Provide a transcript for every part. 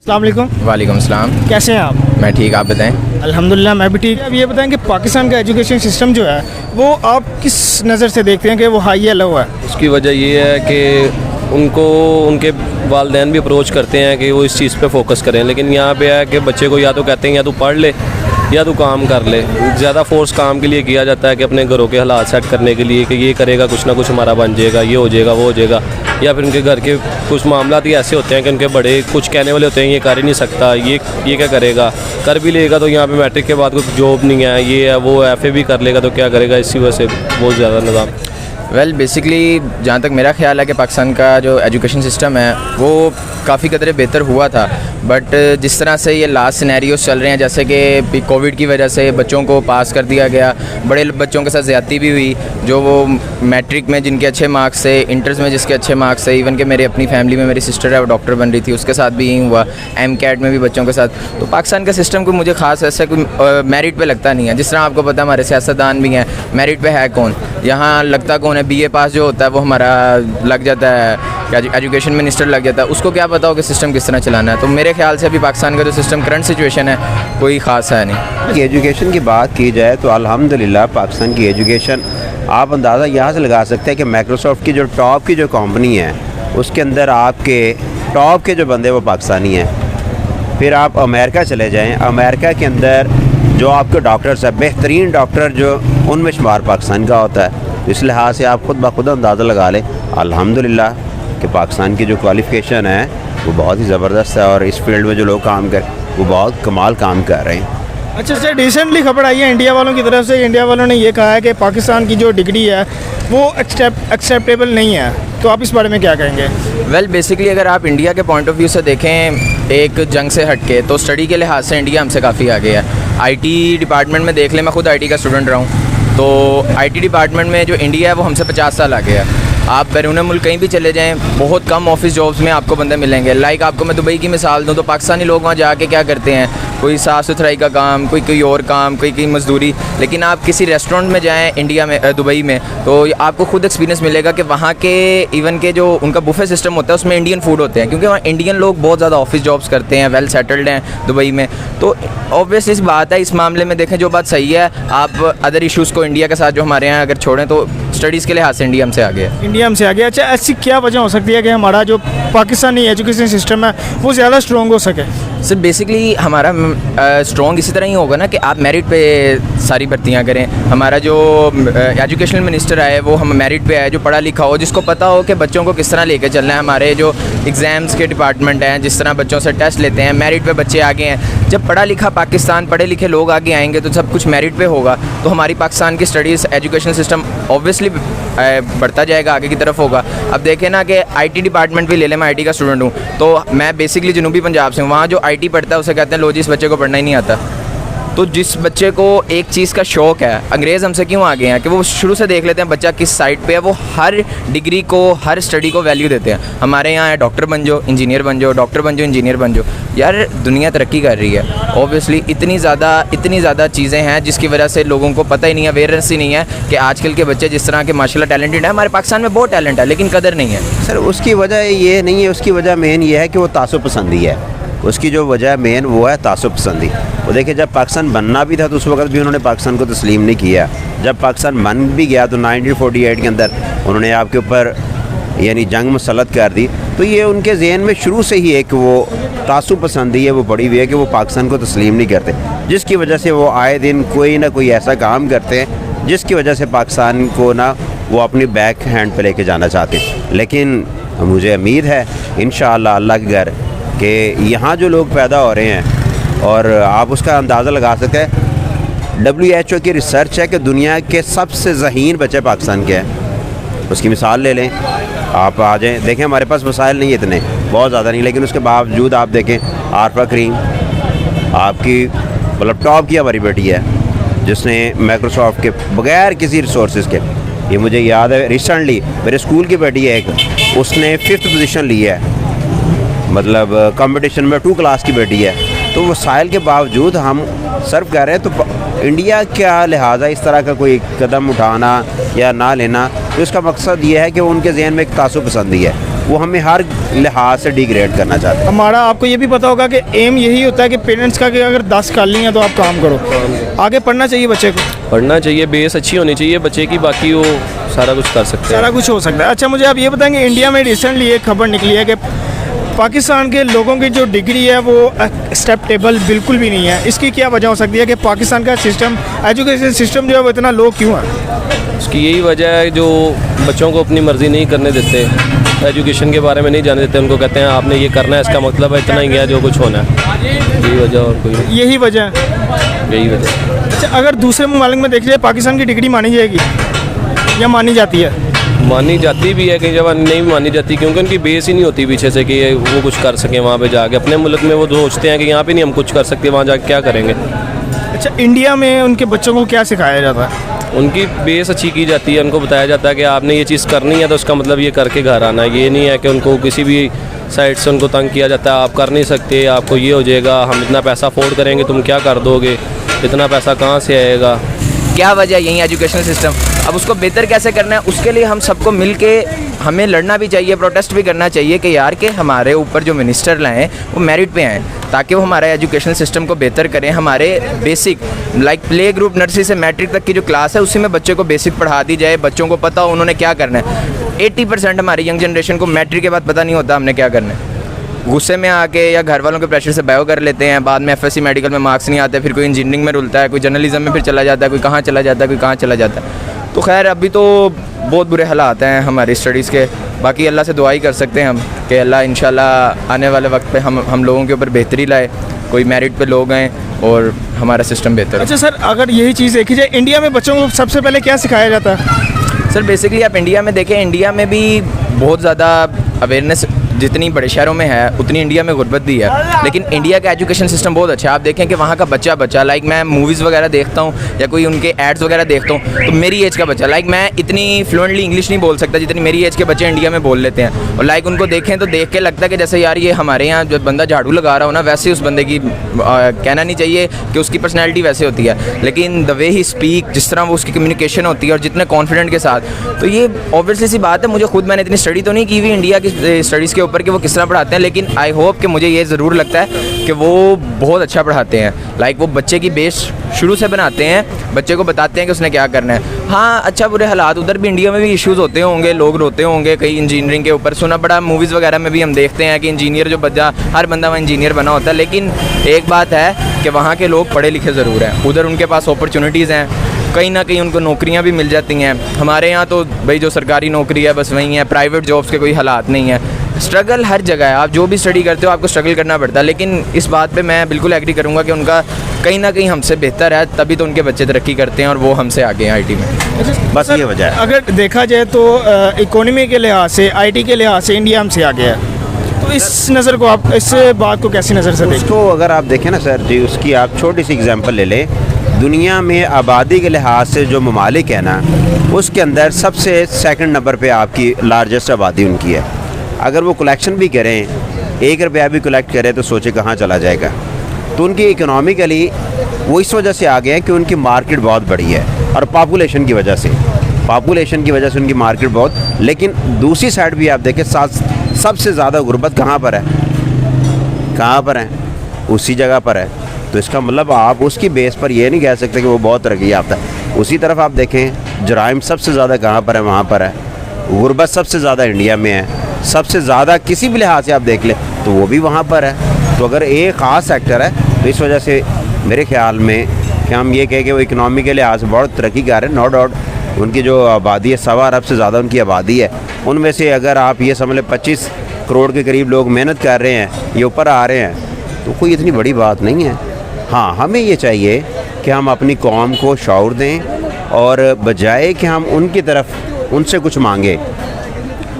अस्सलाम वालेकुम। वालेकुम अस्सलाम। कैसे हैं आप? मैं ठीक, आप बताएं। अल्हम्दुलिल्लाह मैं भी ठीक। अब ये बताएं कि पाकिस्तान का एजुकेशन सिस्टम जो है वो आप किस नज़र से देखते हैं कि वो हाई या लो है? उसकी वजह ये है कि उनको उनके वालिदैन भी अप्रोच करते हैं कि वो इस चीज़ पे फोकस करें, लेकिन यहाँ पे है कि बच्चे को या तो कहते हैं या तो पढ़ ले या तो काम कर ले। ज़्यादा फोर्स काम के लिए किया जाता है कि अपने घरों के हालात सेट करने के लिए कि ये करेगा कुछ ना कुछ हमारा बन जाएगा, ये हो जाएगा, वो हो जाएगा। या फिर उनके घर के कुछ मामला ही ऐसे होते हैं कि उनके बड़े कुछ कहने वाले होते हैं ये कर ही नहीं सकता, ये क्या करेगा, कर भी लेगा तो यहाँ पे मैट्रिक के बाद कोई जॉब नहीं है, ये है वो है, FA भी कर लेगा तो क्या करेगा। इसी वजह से बहुत ज़्यादा निज़ाम बेसिकली जहाँ तक मेरा ख्याल है कि पाकिस्तान का जो एजुकेशन सिस्टम है वो काफ़ी कदर बेहतर हुआ था, बट जिस तरह से ये लास्ट सिनेरियोस चल रहे हैं, जैसे कि कोविड की वजह से बच्चों को पास कर दिया गया, बड़े बच्चों के साथ ज़्यादती भी हुई, जो वो मैट्रिक में जिनके अच्छे मार्क्स थे, इंटर्स में जिसके अच्छे मार्क्स थे, इवन कि मेरे अपनी फैमिली में मेरी सिस्टर है वो डॉक्टर बन रही थी, उसके साथ भी यही हुआ, MCAT में भी बच्चों के साथ। तो पाकिस्तान का सिस्टम को मुझे ख़ास ऐसा कोई मेरिट पे लगता नहीं है। जिस तरह आपको पता हमारे सियासतदान भी हैं, मेरिट पे है कौन, यहाँ लगता कौन है, BA पास जो होता है वो हमारा लग जाता है, एजुकेशन मिनिस्टर लग जाता है, उसको क्या पता हो कि सिस्टम किस तरह चलाना है। तो मेरे ख्याल से अभी पाकिस्तान का जो सिस्टम करंट सिचुएशन है कोई ख़ास है नहीं। एजुकेशन की बात की जाए तो अल्हम्दुलिल्लाह पाकिस्तान की एजुकेशन आप अंदाज़ा यहाँ से लगा सकते हैं कि माइक्रोसॉफ्ट की जो टॉप की जो कंपनी है उसके अंदर आपके टॉप के जो बंदे वो पाकिस्तानी हैं। फिर आप अमेरिका चले जाएँ, अमेरिका के अंदर जो आपके डॉक्टर्स हैं, बेहतरीन डॉक्टर जो उनमें शुमार पाकिस्तान का होता है। इस लिहाज से आप खुद ब खुद अंदाज़ा लगा लें अल्हम्दुलिल्लाह कि पाकिस्तान की जो क्वालिफ़िकेशन है वो बहुत ही ज़बरदस्त है और इस फील्ड में जो लोग काम कर वो बहुत कमाल काम कर रहे हैं। अच्छा सर, रिसेंटली खबर आई है इंडिया वालों की तरफ से, इंडिया वालों ने ये कहा है कि पाकिस्तान की जो डिग्री है वो एक्सेप्टेबल नहीं है, तो आप इस बारे में क्या कहेंगे? बेसिकली अगर आप इंडिया के पॉइंट ऑफ व्यू से देखें एक जंग से हट के, तो स्टडी के लिहाज से इंडिया हमसे काफ़ी आगे है। IT डिपार्टमेंट में देख लें, मैं खुद IT का स्टूडेंट रहा हूँ, तो IT डिपार्टमेंट में जो इंडिया है वो हमसे 50 साल आगे है। आप बैरून मुल्क कहीं भी चले जाएं, बहुत कम ऑफिस जॉब्स में आपको बंदे मिलेंगे। लाइक आपको मैं दुबई की मिसाल दूं तो पाकिस्तानी लोग वहाँ जाके क्या करते हैं, कोई साफ़ सुथराई का काम, कोई और काम, कोई मज़दूरी। लेकिन आप किसी रेस्टोरेंट में जाएं इंडिया में, दुबई में, तो आपको खुद एक्सपीरियंस मिलेगा कि वहाँ के इवन के जो उनका बुफे सिस्टम होता है उसमें इंडियन फूड होते हैं, क्योंकि वहाँ इंडियन लोग बहुत ज़्यादा ऑफिस जॉब्स करते हैं, वेल सेटल्ड हैं दुबई में। तो ऑब्वियस इस बात है, इस मामले में देखें जो बात सही है, आप अदर इशूज़ को इंडिया के साथ जो हमारे यहाँ अगर छोड़ें तो स्टडीज़ के लिहाज से इंडिया हमसे आगे है। इंडिया हमसे आगे। अच्छा, ऐसी क्या वजह हो सकती है कि हमारा जो पाकिस्तानी एजुकेशन सिस्टम है वो ज़्यादा स्ट्रॉन्ग हो सके? सर बेसिकली हमारा स्ट्रॉन्ग इसी तरह ही होगा ना कि आप मेरिट पे सारी भर्तियां करें। हमारा जो एजुकेशनल मिनिस्टर है वो हम मेरिट पे है, जो पढ़ा लिखा हो, जिसको पता हो कि बच्चों को किस तरह लेके चलना है। हमारे जो एग्ज़ाम्स के डिपार्टमेंट हैं, जिस तरह बच्चों से टेस्ट लेते हैं, मेरिट पे बच्चे आगे हैं। जब पढ़ा लिखा पाकिस्तान, पढ़े लिखे लोग आगे आएंगे तो सब कुछ मेरिट पे होगा, तो हमारी पाकिस्तान की स्टडीज़ एजुकेशन सिस्टम ऑब्वियसली बढ़ता जाएगा, आगे की तरफ होगा। अब देखें ना कि IT डिपार्टमेंट भी ले लें, मैं IT का स्टूडेंट हूँ, तो मैं बेसिकली जनूबी पंजाब से हूँ, वहाँ जो IT पढ़ता है उसे कहते हैं लो जी इस बच्चे को पढ़ना ही नहीं आता। तो जिस बच्चे को एक चीज़ का शौक़ है, अंग्रेज़ हमसे क्यों आगे हैं कि वो शुरू से देख लेते हैं बच्चा किस साइड पे है, वो हर डिग्री को, हर स्टडी को वैल्यू देते हैं। हमारे यहाँ है डॉक्टर बन जाओ, इंजीनियर बन जाओ, डॉक्टर बन जाओ, इंजीनियर बन जाओ। यार दुनिया तरक्की कर रही है, ऑब्वियसली इतनी ज़्यादा चीज़ें हैं जिसकी वजह से लोगों को पता ही नहीं है, अवेयरनेस ही नहीं है कि आजकल के बच्चे जिस तरह के माशाल्लाह टैलेंटेड है। हमारे पाकिस्तान में बहुत टैलेंट है लेकिन कदर नहीं है। सर उसकी वजह ये नहीं है, उसकी वजह मेन ये है कि वो तासुब पसंदी है। उसकी जो वजह मेन वो है तासुब पसंदी। वो देखिए जब पाकिस्तान बनना भी था तो उस वक्त भी उन्होंने पाकिस्तान को तस्लीम नहीं किया। जब पाकिस्तान बन भी गया तो 1948 के अंदर उन्होंने आपके ऊपर यानी जंग मुसल्लत कर दी। तो ये उनके ज़हन में शुरू से ही एक वो तासुब पसंदी है, वो पड़ी हुई है कि वो पाकिस्तान को तस्लीम नहीं करते, जिसकी वजह से वो आए दिन कोई ना कोई ऐसा काम करते हैं जिसकी वजह से पाकिस्तान को ना वो अपनी बैक हैंड पे लेके जाना चाहते हैं। लेकिन मुझे उम्मीद है इंशाअल्लाह अल्लाह के घर कि यहाँ जो लोग पैदा हो रहे हैं, और आप उसका अंदाज़ा लगा सकते हैं, WHO की रिसर्च है कि दुनिया के सबसे ज़हीन बच्चे पाकिस्तान के हैं। उसकी मिसाल ले लें, आप आ जाएँ, देखें हमारे पास वसाइल नहीं इतने, बहुत ज़्यादा नहीं, लेकिन उसके बावजूद आप देखें आरफा करीम आपकी मतलब टॉप की हमारी बेटी है, जिसने माइक्रोसॉफ्ट के बग़ैर किसी रिसोर्स के, ये मुझे याद है रिसेंटली मेरे स्कूल की बेटी है एक, उसने 5th पोजीशन ली है, मतलब कंपटीशन में 2 क्लास की बेटी है। तो वसाइल के बावजूद हम सर्व कर रहे हैं। तो इंडिया क्या लिहाजा इस तरह का कोई कदम उठाना या ना लेना, तो इसका मकसद ये है कि उनके ज़हन में एक तासुब पसंदी है वो हमें हर लिहाज से डिग्रेड करना चाहते हैं। हमारा आपको ये भी पता होगा कि एम यही होता है कि पेरेंट्स का कि अगर 10 कर ली हैं तो आप काम करो, आगे पढ़ना चाहिए बच्चे को, पढ़ना चाहिए, बेस अच्छी होनी चाहिए बच्चे की, बाकी वो सारा कुछ कर सकते हैं। सारा कुछ हो सकता है। अच्छा मुझे आप ये बताएंगे, इंडिया में रिसेंटली एक खबर निकली है कि पाकिस्तान के लोगों की जो डिग्री है वो एक्सेप्टेबल बिल्कुल भी नहीं है। इसकी क्या वजह हो सकती है कि पाकिस्तान का सिस्टम, एजुकेशन सिस्टम जो है वो इतना लो क्यों है? उसकी यही वजह है जो बच्चों को अपनी मर्ज़ी नहीं करने देते, एजुकेशन के बारे में नहीं जाने देते, उनको कहते हैं आपने ये करना है, इसका मतलब है इतना ही है जो कुछ होना है। यही वजह और कोई नहीं। यही वजह है। यही वजह। अच्छा अगर दूसरे ममालिक में देख लीजिए, पाकिस्तान की डिग्री मानी जाएगी या मानी जाती है? मानी जाती भी है, कई जगह नहीं भी मानी जाती, क्योंकि उनकी बेस ही नहीं होती पीछे से कि वो कुछ कर सकें वहाँ पे जाके। अपने मुल्क में वो सोचते हैं कि यहाँ पे नहीं हम कुछ कर सकते, वहाँ जाके क्या करेंगे। अच्छा इंडिया में उनके बच्चों को क्या सिखाया जाता है? उनकी बेस अच्छी की जाती है, उनको बताया जाता है कि आपने ये चीज़ करनी है तो उसका मतलब ये करके घर आना है। ये नहीं है कि उनको किसी भी साइड से उनको तंग किया जाता है, आप कर नहीं सकते, आपको ये हो जाएगा, हम इतना पैसा अफोर्ड करेंगे, तुम क्या कर दोगे, इतना पैसा कहाँ से आएगा। क्या वजह है? यही एजुकेशनल सिस्टम। अब उसको बेहतर कैसे करना है, उसके लिए हम सबको मिल के हमें लड़ना भी चाहिए, प्रोटेस्ट भी करना चाहिए कि यार के हमारे ऊपर जो मिनिस्टर लाएँ वो मेरिट पे आएँ, ताकि वो हमारे एजुकेशनल सिस्टम को बेहतर करें। हमारे basic like play group nursery से मैट्रिक तक की जो क्लास है उसी में बच्चे को बेसिक पढ़ा दी जाए, बच्चों को पता हो उन्होंने क्या करना है। 80% हमारी यंग जनरेशन को मैट्रिक के बाद पता नहीं होता हमने क्या करना है। गुस्से में आके या घर वालों के प्रेशर से बायो कर लेते हैं, बाद में एफएससी मेडिकल में मार्क्स नहीं आते, फिर कोई इंजीनियरिंग में रुलता है, कोई जर्नलिज्म में फिर चला जाता है, कोई कहाँ चला जाता है, कोई कहाँ चला जाता है। तो खैर अभी तो बहुत बुरे हालात हैं हमारी स्टडीज़ के। बाकी अल्लाह से दुआ ही कर सकते हैं हम कि अल्लाह इंशाल्लाह आने वाले वक्त पे हम लोगों के ऊपर बेहतरी लाए, कोई मेरिट पे लोग आएँ और हमारा सिस्टम बेहतर हो। अच्छा सर अगर यही चीज़ देखी जाए, इंडिया में बच्चों को सबसे पहले क्या सिखाया जाता है? सर बेसिकली आप इंडिया में देखें, इंडिया में भी बहुत ज़्यादा अवेयरनेस जितनी बड़े शहरों में है उतनी इंडिया में गुर्बत भी है, लेकिन इंडिया का एजुकेशन सिस्टम बहुत अच्छा है। आप देखें कि वहाँ का बच्चा लाइक मैं मूवीज़ वगैरह देखता हूँ या कोई उनके एड्स वगैरह देखता हूँ, तो मेरी एज का बच्चा लाइक मैं इतनी फ्लुएंटली इंग्लिश नहीं बोल सकता जितनी मेरी एज के बच्चे इंडिया में बोल लेते हैं। और लाइक उनको देखें तो देख के लगता है कि जैसे यार ये हमारे यहाँ जो बंदा झाड़ू लगा रहा हो ना, वैसे उस बंदे की कहना नहीं चाहिए कि उसकी पर्सनैलिटी वैसे होती है, लेकिन द वे ही स्पीक, जिस तरह वो उसकी कम्युनिकेशन होती है और जितने कॉन्फिडेंट के साथ, तो ये ऑब्वियसली सी बात है। मुझे खुद मैंने इतनी स्टडी तो नहीं की हुई इंडिया की स्टडीज़ के ऊपर कि वो किस तरह पढ़ाते हैं, लेकिन आई होप कि मुझे ये ज़रूर लगता है कि वो बहुत अच्छा पढ़ाते हैं। लाइक वो बच्चे की बेस शुरू से बनाते हैं, बच्चे को बताते हैं कि उसने क्या करना है। हाँ अच्छा बुरे हालात उधर भी इंडिया में भी इश्यूज़ होते होंगे, लोग रोते होंगे कई इंजीनियरिंग के ऊपर, सुना बड़ा मूवीज़ वगैरह में भी हम देखते हैं कि इंजीनियर जो बच्चा, हर बंदा वहाँ इंजीनियर बना होता है। लेकिन एक बात है कि वहाँ के लोग पढ़े लिखे ज़रूर हैं, उधर उनके पास अपॉर्चुनिटीज़ हैं, कहीं ना कहीं उनको नौकरियां भी मिल जाती हैं। हमारे यहाँ तो भाई जो सरकारी नौकरी है बस वही है, प्राइवेट जॉब्स के कोई हालात नहीं है। स्ट्रगल हर जगह है, आप जो भी स्टडी करते हो आपको स्ट्रगल करना पड़ता है, लेकिन इस बात पे मैं बिल्कुल एग्री करूँगा कि उनका कहीं ना कहीं हमसे बेहतर है, तभी तो उनके बच्चे तरक्की करते हैं और वो हमसे आगे हैं आईटी में। बस ये वजह है। अगर देखा जाए तो इकोनॉमी के लिहाज से, आईटी के लिहाज से इंडिया हमसे आगे है, तो इस नज़र को आप, इस बात को कैसी नज़र से देखते? उसको अगर आप देखें ना सर जी, उसकी आप छोटी सी एग्जांपल ले लें। दुनिया में आबादी के लिहाज से जो ममालिक है ना, उसके अंदर सबसे सेकंड नंबर पे आपकी लार्जेस्ट आबादी उनकी है। अगर वो कलेक्शन भी करें, 1 रुपया भी कलेक्ट करें तो सोचे कहाँ चला जाएगा। तो उनकी इकोनॉमिकली वो इस वजह से आगे हैं कि उनकी मार्केट बहुत बड़ी है, और पॉपुलेशन की वजह से उनकी मार्केट बहुत। लेकिन दूसरी साइड भी आप देखें, सबसे ज़्यादा गुर्बत कहाँ पर है? उसी जगह पर है। तो इसका मतलब आप उसकी बेस पर ये नहीं कह सकते कि वो बहुत तरक्की याफ्ता है। उसी तरफ आप देखें, जराइम सबसे ज़्यादा कहाँ पर है? वहाँ पर है। गुर्बत सबसे ज़्यादा इंडिया में है, सबसे ज़्यादा किसी भी लिहाज से आप देख लें तो वो भी वहाँ पर है। तो अगर एक ख़ास सेक्टर है तो इस वजह से मेरे ख्याल में कि हम ये कहें कि वो इकनॉमी के लिहाज से बहुत तरक्की कर रहे हैं। नो डाउट उनकी जो आबादी है, 1.25 अरब से ज़्यादा उनकी आबादी है। उनमें से अगर आप ये समझ लें 25 करोड़ के करीब लोग मेहनत कर रहे हैं, ये ऊपर आ रहे हैं, तो कोई इतनी बड़ी बात नहीं है। हाँ, हमें ये चाहिए कि हम अपनी कौम को शऊर दें, और बजाय कि हम उनकी तरफ उनसे कुछ मांगे,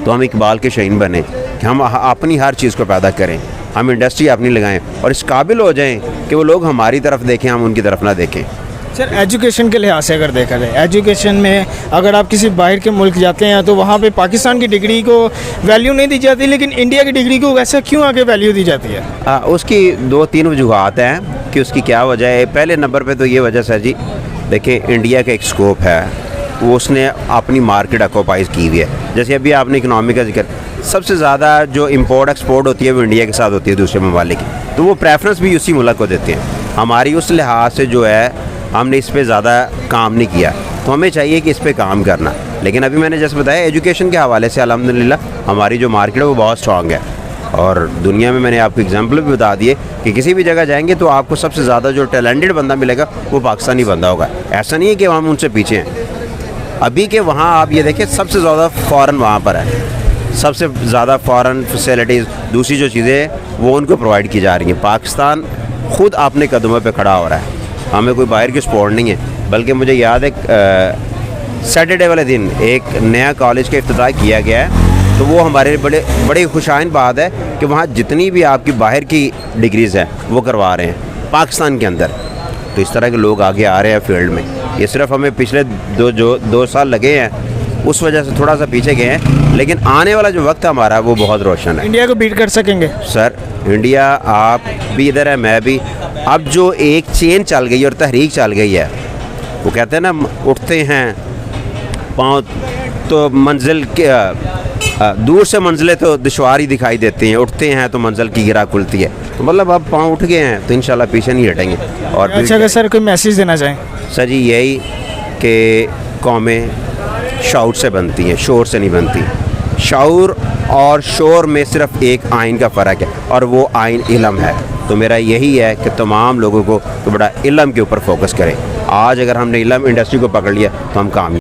तो हम इकबाल के शहीन बने कि हम अपनी हर चीज़ को पैदा करें, हम इंडस्ट्री अपनी लगाएं और इस काबिल हो जाएं कि वो लोग हमारी तरफ देखें, हम उनकी तरफ ना देखें। सर एजुकेशन के लिहाज से अगर देखा जाए, एजुकेशन में अगर आप किसी बाहर के मुल्क जाते हैं तो वहाँ पे पाकिस्तान की डिग्री को वैल्यू नहीं दी जाती, लेकिन इंडिया की डिग्री को वैसा क्यों आगे वैल्यू दी जाती है? उसकी 2-3 वजूहात हैं कि उसकी क्या वजह है। पहले नंबर पे तो ये वजह सर जी, देखिए इंडिया का एक स्कोप है, वो उसने अपनी मार्केट ऑक्यूपाइज की हुई है। जैसे अभी आपने इकनॉमी का जिक्र, सबसे ज़्यादा जो इंपोर्ट एक्सपोर्ट होती है वो इंडिया के साथ होती है दूसरे ममालिक की, तो वो प्रेफरेंस भी उसी मुल्क को देते हैं। हमारी उस लिहाज से जो है हमने इस पर ज़्यादा काम नहीं किया, तो हमें चाहिए कि इस पर काम करना। लेकिन अभी मैंने जैसे बताया एजुकेशन के हवाले से अल्हम्दुलिल्लाह हमारी जो मार्केट है वो बहुत स्ट्रॉन्ग है, और दुनिया में मैंने आपको एग्जाम्पल भी बता दिए कि किसी भी जगह जाएंगे तो आपको सबसे ज़्यादा जो टैलेंटेड बंदा मिलेगा वो पाकिस्तानी बंदा होगा। ऐसा नहीं है कि हम उनसे पीछे हैं। अभी के वहाँ आप ये देखें सबसे ज़्यादा फ़ॉरेन वहाँ पर है, सबसे ज़्यादा फ़ॉरेन फैसिलिटीज़ दूसरी जो चीज़ें हैं वो उनको प्रोवाइड की जा रही हैं। पाकिस्तान ख़ुद अपने कदमों पे खड़ा हो रहा है, हमें कोई बाहर की सपोर्ट नहीं है। बल्कि मुझे याद है सैटरडे वाले दिन एक नया कॉलेज का इफ्तिताह किया गया है, तो वो हमारे बड़े खुशाइन बात है कि वहाँ जितनी भी आपकी बाहर की डिग्रीज़ हैं वो करवा रहे हैं पाकिस्तान के अंदर। तो इस तरह के लोग आगे आ रहे हैं फील्ड में। ये सिर्फ हमें पिछले दो साल लगे हैं उस वजह से थोड़ा सा पीछे गए हैं, लेकिन आने वाला जो वक्त हमारा वो बहुत रोशन है। इंडिया को बीट कर सकेंगे सर, इंडिया आप भी इधर है मैं भी। अब जो एक चेन चल गई और तहरीक चल गई है, वो कहते हैं ना उठते हैं पाँव तो मंजिल के दूर से मंजिलें तो दुश्वार ही दिखाई देती हैं, उठते हैं तो मंजिल की गिरा खुलती है। तो मतलब अब पाँव उठ गए हैं तो इंशाल्लाह पीछे नहीं हटेंगे। और अच्छा कि सर कोई मैसेज देना चाहें? सर जी यही कि कौमें शाउर से बनती हैं, शोर से नहीं बनती। शाउर और शोर में सिर्फ एक आइन का फ़र्क है और वो आइन इल्म है। तो मेरा यही है कि तमाम लोगों को तो बड़ा इल्म के ऊपर फोकस करें। आज अगर हमने इल्म इंडस्ट्री को पकड़ लिया तो हम कामयाब।